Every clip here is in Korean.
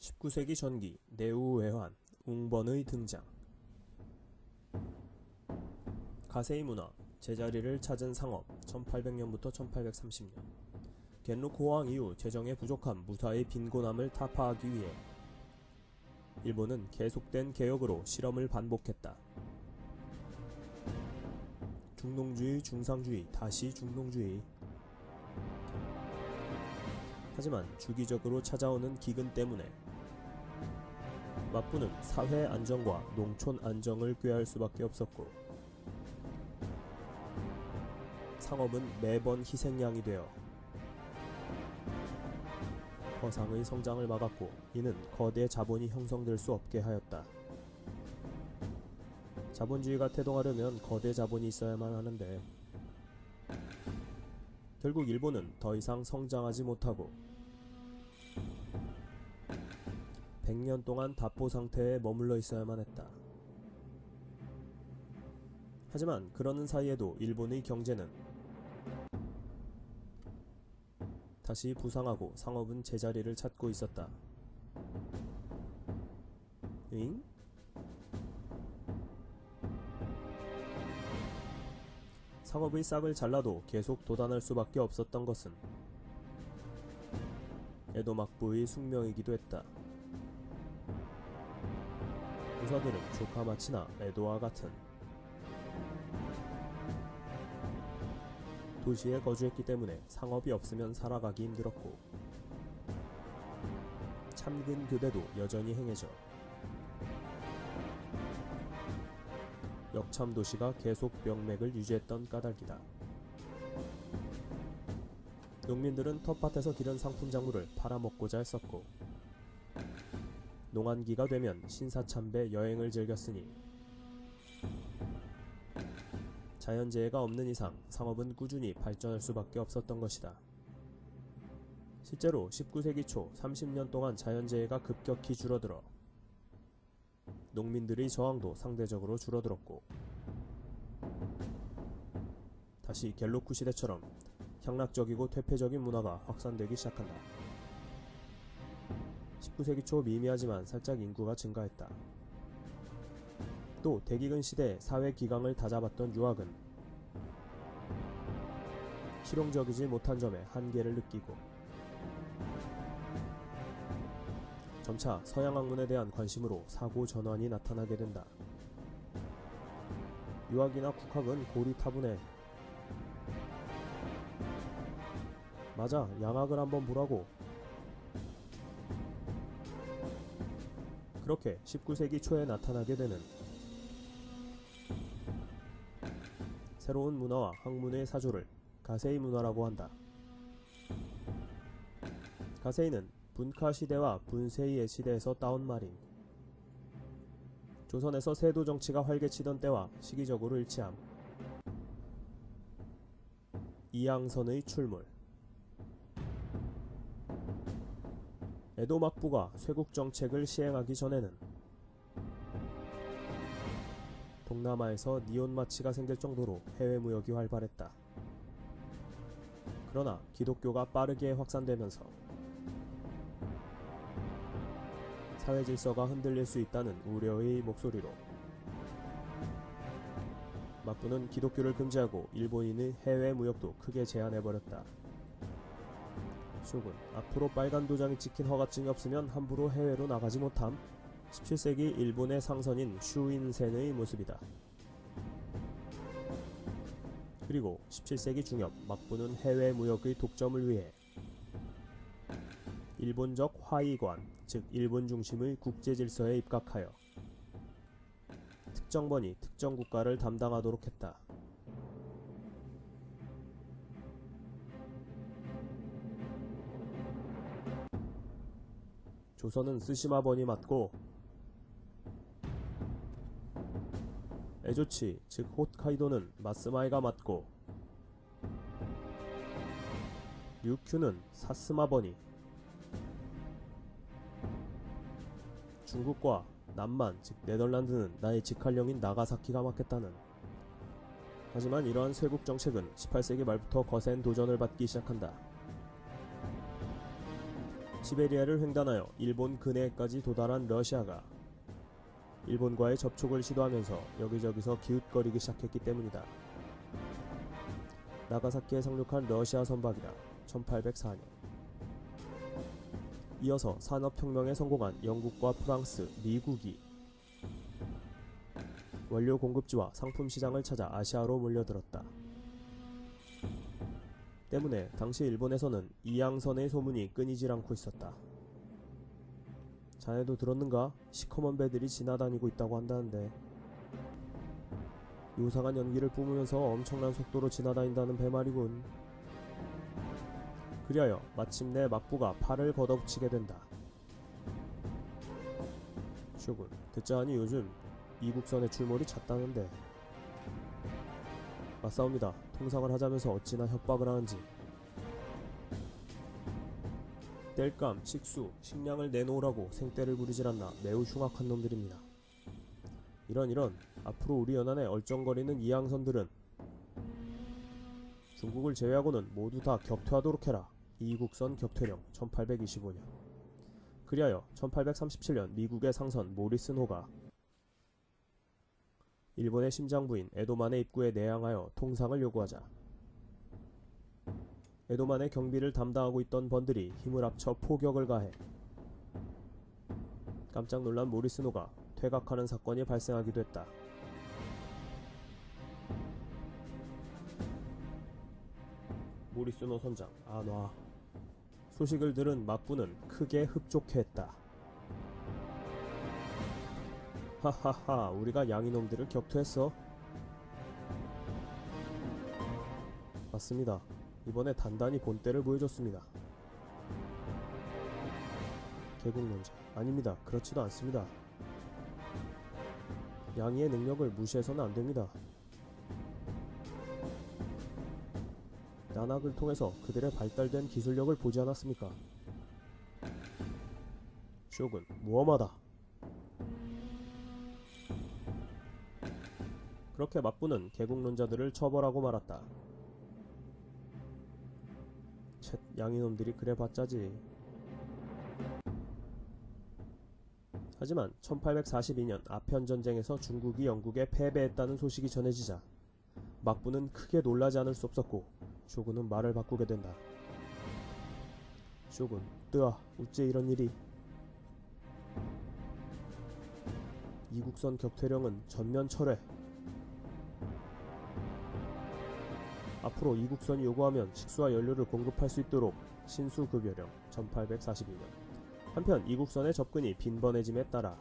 19세기 전기 내우외환 웅번의 등장. 가세이 문화 제자리를 찾은 상업 1800년부터 1830년. 겐룩 호황 이후 재정에 부족한 무사의 빈곤함을 타파하기 위해 일본은 계속된 개혁으로 실험을 반복했다. 중농주의, 중상주의, 다시 중농주의. 하지만 주기적으로 찾아오는 기근 때문에 막부는 사회 안정과 농촌 안정을 꾀할 수밖에 없었고, 상업은 매번 희생양이 되어 거상의 성장을 막았고, 이는 거대 자본이 형성될 수 없게 하였다. 자본주의가 태동하려면 거대 자본이 있어야만 하는데, 결국 일본은 더 이상 성장하지 못하고 100년 동안 답보 상태에 머물러 있어야만 했다. 하지만 그러는 사이에도 일본의 경제는 다시 부상하고 상업은 제자리를 찾고 있었다. 응? 상업의 싹을 잘라도 계속 도단할 수밖에 없었던 것은 에도 막부의 숙명이기도 했다. 부사들은 조카마치나 에도와 같은 도시에 거주했기 때문에 상업이 없으면 살아가기 힘들었고, 참근 교대도 여전히 행해져 역참 도시가 계속 명맥을 유지했던 까닭이다. 농민들은 텃밭에서 기른 상품 작물을 팔아먹고자 했었고, 농한기가 되면 신사참배 여행을 즐겼으니 자연재해가 없는 이상 상업은 꾸준히 발전할 수밖에 없었던 것이다. 실제로 19세기 초 30년 동안 자연재해가 급격히 줄어들어 농민들의 저항도 상대적으로 줄어들었고, 다시 갤로쿠 시대처럼 향락적이고 퇴폐적인 문화가 확산되기 시작한다. 19세기 초 미미하지만 살짝 인구가 증가했다. 또 대기근 시대 사회 기강을 다잡았던 유학은 실용적이지 못한 점에 한계를 느끼고, 점차 서양 학문에 대한 관심으로 사고 전환이 나타나게 된다. 유학이나 국학은 고리타분해. 맞아, 양학을 한번 보라고. 그렇게 19세기 초에 나타나게 되는 새로운 문화와 학문의 사조를 가세이 문화라고 한다. 가세이는 분카 시대와 분세이의 시대에서 따온 말인, 조선에서 세도 정치가 활개치던 때와 시기적으로 일치함. 이양선의 출몰. 에도 막부가 쇄국 정책을 시행하기 전에는 동남아에서 니온마치가 생길 정도로 해외 무역이 활발했다. 그러나 기독교가 빠르게 확산되면서 사회 질서가 흔들릴 수 있다는 우려의 목소리로 막부는 기독교를 금지하고 일본인의 해외 무역도 크게 제한해버렸다. 쇼군, 앞으로 빨간 도장이 찍힌 허가증이 없으면 함부로 해외로 나가지 못함. 17세기 일본의 상선인 슈인센의 모습이다. 그리고 17세기 중엽 막부는 해외 무역의 독점을 위해 일본적 화의관, 즉 일본 중심의 국제 질서에 입각하여 특정번이 특정 국가를 담당하도록 했다. 조선은 스시마번이 맡고, 에조치 즉 홋카이도는 마스마이가 맡고, 류큐는 사스마번이, 중국과 남만 즉 네덜란드는 나의 직할령인 나가사키가 맡겠다는. 하지만 이러한 쇄국 정책은 18세기 말부터 거센 도전을 받기 시작한다. 시베리아를 횡단하여 일본 근해까지 도달한 러시아가 일본과의 접촉을 시도하면서 여기저기서 기웃거리기 시작했기 때문이다. 나가사키에 상륙한 러시아 선박이다. 1804년. 이어서 산업혁명에 성공한 영국과 프랑스, 미국이 원료 공급지와 상품 시장을 찾아 아시아로 몰려들었다. 때문에 당시 일본에서는 이양선의 소문이 끊이질 않고 있었다. 자네도 들었는가? 시커먼 배들이 지나다니고 있다고 한다는데. 요상한 연기를 뿜으면서 엄청난 속도로 지나다닌다는 배 말이군. 그리하여 마침내 막부가 팔을 걷어붙이게 된다. 쇼군, 듣자하니 요즘 이국선의 출몰이 잦다는데. 맞사옵니다. 통상을 하자면서 어찌나 협박을 하는지. 땔감, 식수, 식량을 내놓으라고 생떼를 부리질 않나 매우 흉악한 놈들입니다. 이런 앞으로 우리 연안에 얼쩡거리는 이항선들은 중국을 제외하고는 모두 다 격퇴하도록 해라. 이국선 격퇴령 1825년. 그리하여 1837년 미국의 상선 모리슨호가 일본의 심장부인 에도만의 입구에 내항하여 통상을 요구하자 에도만의 경비를 담당하고 있던 번들이 힘을 합쳐 포격을 가해 깜짝 놀란 모리슨호가 퇴각하는 사건이 발생하기도 했다. 모리슨호 선장 안와. 소식을 들은 막부는 크게 흡족해했다. 하하하, 우리가 양이놈들을 격퇴했어. 맞습니다. 이번에 단단히 본때를 보여줬습니다. 개국론자 아닙니다. 그렇지도 않습니다. 양이의 능력을 무시해서는 안됩니다. 난학을 통해서 그들의 발달된 기술력을 보지 않았습니까? 쇼군, 무엄하다. 그렇게 막부는 개국론자들을 처벌하고 말았다. 쳇, 양이놈들이 그래봤자지. 하지만 1842년 아편전쟁에서 중국이 영국에 패배했다는 소식이 전해지자 막부는 크게 놀라지 않을 수 없었고 쇼군은 말을 바꾸게 된다. 쇼군, 뜨아, 어째 이런 일이. 이국선 격퇴령은 전면 철회. 앞으로 이국선이 요구하면 식수와 연료를 공급할 수 있도록 신수급여령 1842년. 한편 이국선의 접근이 빈번해짐에 따라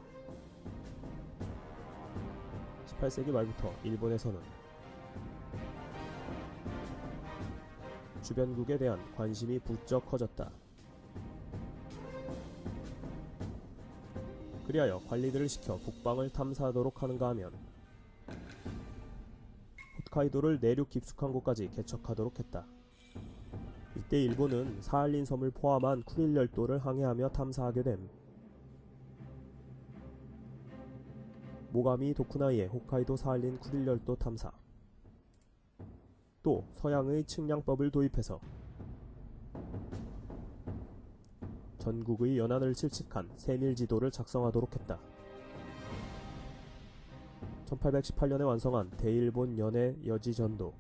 18세기 말부터 일본에서는 주변국에 대한 관심이 부쩍 커졌다. 그리하여 관리들을 시켜 북방을 탐사하도록 하는가 하면 홋카이도를 내륙 깊숙한 곳까지 개척하도록 했다. 이때 일본은 사할린 섬을 포함한 쿠릴 열도를 항해하며 탐사하게 됨. 모가미 도쿠나이의 홋카이도 사할린 쿠릴 열도 탐사. 또 서양의 측량법을 도입해서 전국의 연안을 칠칙한 세밀지도를 작성하도록 했다. 1818년에 완성한 대일본 연해 여지전도